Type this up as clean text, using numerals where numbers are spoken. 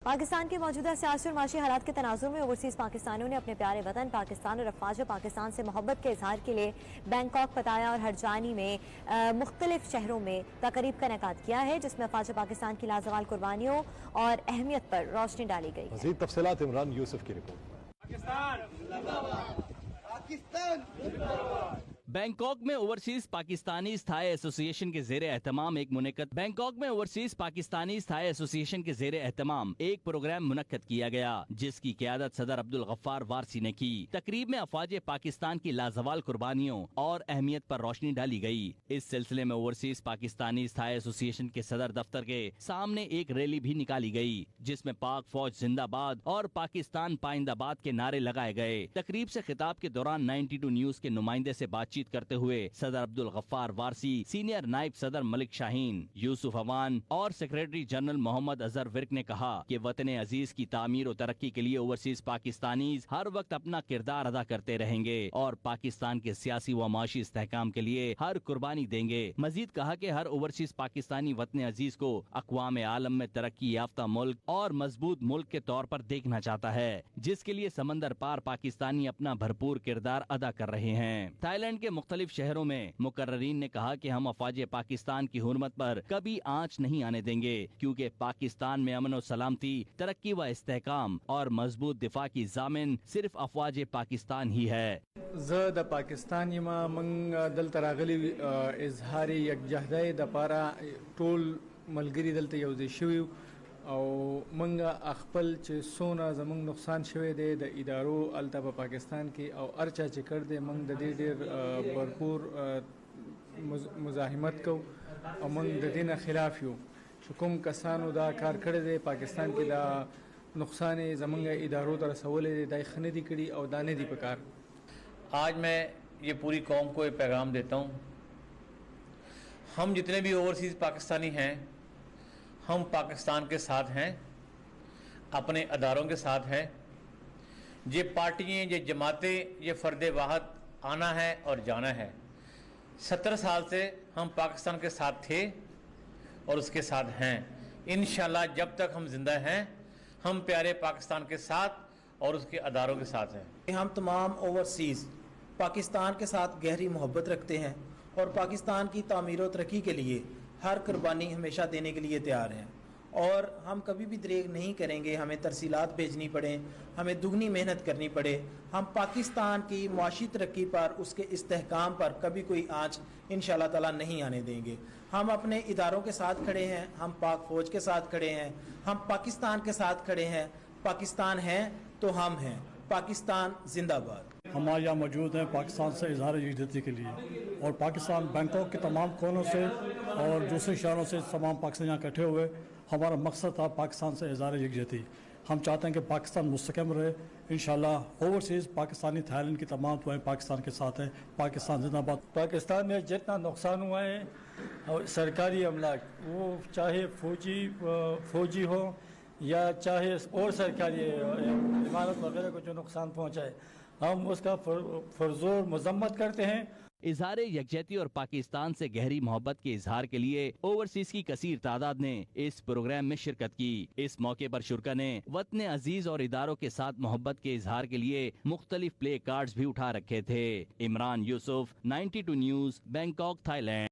پاکستان کے موجودہ سیاسی اور معاشی حالات کے تناظر میں اوورسیز پاکستانیوں نے اپنے پیارے وطن پاکستان اور افواج پاکستان سے محبت کے اظہار کے لیے بینکاک، پتایا اور ہرجانی میں مختلف شہروں میں تقریب کا انعقاد کیا ہے، جس میں افواج پاکستان کی لازوال قربانیوں اور اہمیت پر روشنی ڈالی گئی ہے۔ مزید تفصیلات عمران یوسف کی رپورٹ۔ بینکاک میں اوورسیز پاکستانی استھائی ایسوسی ایشن کے زیر اہتمام ایک پروگرام منعقد کیا گیا، جس کی قیادت صدر عبدالغفار وارسی نے کی۔ تقریب میں افواج پاکستان کی لازوال قربانیوں اور اہمیت پر روشنی ڈالی گئی۔ اس سلسلے میں اوورسیز پاکستانی استھائی ایسوسی ایشن کے صدر دفتر کے سامنے ایک ریلی بھی نکالی گئی، جس میں پاک فوج زندہ باد اور پاکستان پائندہ باد کے نعرے لگائے گئے۔ تقریب سے خطاب کے دوران 92 نیوز کے نمائندے سے بات چیت کرتے ہوئے صدر عبدالغفار وارسی، سینئر نائب صدر ملک شاہین، یوسف اوان اور سیکریٹری جنرل محمد اظہر ورک نے کہا کہ وطن عزیز کی تعمیر و ترقی کے لیے اوورسیز پاکستانیز ہر وقت اپنا کردار ادا کرتے رہیں گے اور پاکستان کے سیاسی و معاشی استحکام کے لیے ہر قربانی دیں گے۔ مزید کہا کہ ہر اوورسیز پاکستانی وطن عزیز کو اقوام عالم میں ترقی یافتہ ملک اور مضبوط ملک کے طور پر دیکھنا چاہتا ہے، جس کے لیے سمندر پار پاکستانی اپنا بھرپور کردار ادا کر رہے ہیں۔ تھائی لینڈ کے مختلف شہروں میں مقررین نے کہا کہ ہم افواج پاکستان کی حرمت پر کبھی آنچ نہیں آنے دیں گے، کیونکہ پاکستان میں امن و سلامتی، ترقی و استحکام اور مضبوط دفاع کی ضامن صرف افواج پاکستان ہی ہے۔ زه د پاکستان یم، موږ دلته راغلي اظهار یکجهتۍ دپاره ټول ملګري دلته یوځای شوي او موږ خپل چې څونه زموږ نقصان شوی دی د ادارو هلته په پاکستان کې او هر چا چې کړ دی موږ د دې ډېر بھرپور مزاحمت کوو او موږ د دې نه خلاف یو چې کوم کسانو دا کار کړی دی پاکستان کې دا نقصان یې زموږ ادارو ته رسولی دی، دا یې ښه نه دي کړي او دا نه دي پکار۔ آج میں یہ پوری قوم کو ایک پیغام دیتا ہوں، ہم جتنے بھی اوورسیز پاکستانی ہیں، ہم پاکستان کے ساتھ ہیں، اپنے اداروں کے ساتھ ہیں۔ یہ پارٹیاں، یہ جماعتیں، یہ فرد واحد آنا ہے اور جانا ہے۔ 70 سال سے ہم پاکستان کے ساتھ تھے اور اس کے ساتھ ہیں۔ انشاءاللہ جب تک ہم زندہ ہیں، ہم پیارے پاکستان کے ساتھ اور اس کے اداروں کے ساتھ ہیں۔ ہم تمام اوورسیز پاکستان کے ساتھ گہری محبت رکھتے ہیں اور پاکستان کی تعمیر و ترقی کے لیے ہر قربانی ہمیشہ دینے کے لیے تیار ہیں، اور ہم کبھی بھی دریغ نہیں کریں گے۔ ہمیں ترسیلات بھیجنی پڑیں، ہمیں دگنی محنت کرنی پڑے، ہم پاکستان کی معاشی ترقی پر، اس کے استحکام پر کبھی کوئی آنچ انشاءاللہ تعالیٰ نہیں آنے دیں گے۔ ہم اپنے اداروں کے ساتھ کھڑے ہیں، ہم پاک فوج کے ساتھ کھڑے ہیں، ہم پاکستان کے ساتھ کھڑے ہیں۔ پاکستان ہے تو ہم ہیں، پاکستان زندہ باد۔ ہم آج یہاں موجود ہیں پاکستان سے اظہار یکجہتی کے لیے، اور پاکستان بینکاک کے تمام کونوں سے اور دوسرے شہروں سے تمام پاکستان یہاں اکٹھے ہوئے۔ ہمارا مقصد تھا پاکستان سے اظہار یکجہتی۔ ہم چاہتے ہیں کہ پاکستان مستحکم رہے۔ انشاءاللہ اوورسیز پاکستانی تھائی لینڈ کی تمام دعائیں پاکستان کے ساتھ ہیں۔ پاکستان زندہ باد۔ پاکستان میں جتنا نقصان ہوا ہے اور سرکاری املاک، وہ چاہے فوجی ہو یا چاہے اور سرکاری عمارت وغیرہ کو جو نقصان پہنچا ہے، ہم اس کا پرزور مذمت کرتے ہیں۔ اظہار یکجہتی اور پاکستان سے گہری محبت کے اظہار کے لیے اوورسیز کی کثیر تعداد نے اس پروگرام میں شرکت کی۔ اس موقع پر شرکا نے وطن عزیز اور اداروں کے ساتھ محبت کے اظہار کے لیے مختلف پلے کارڈز بھی اٹھا رکھے تھے۔ عمران یوسف، 92 نیوز، بینکاک، تھائی لینڈ۔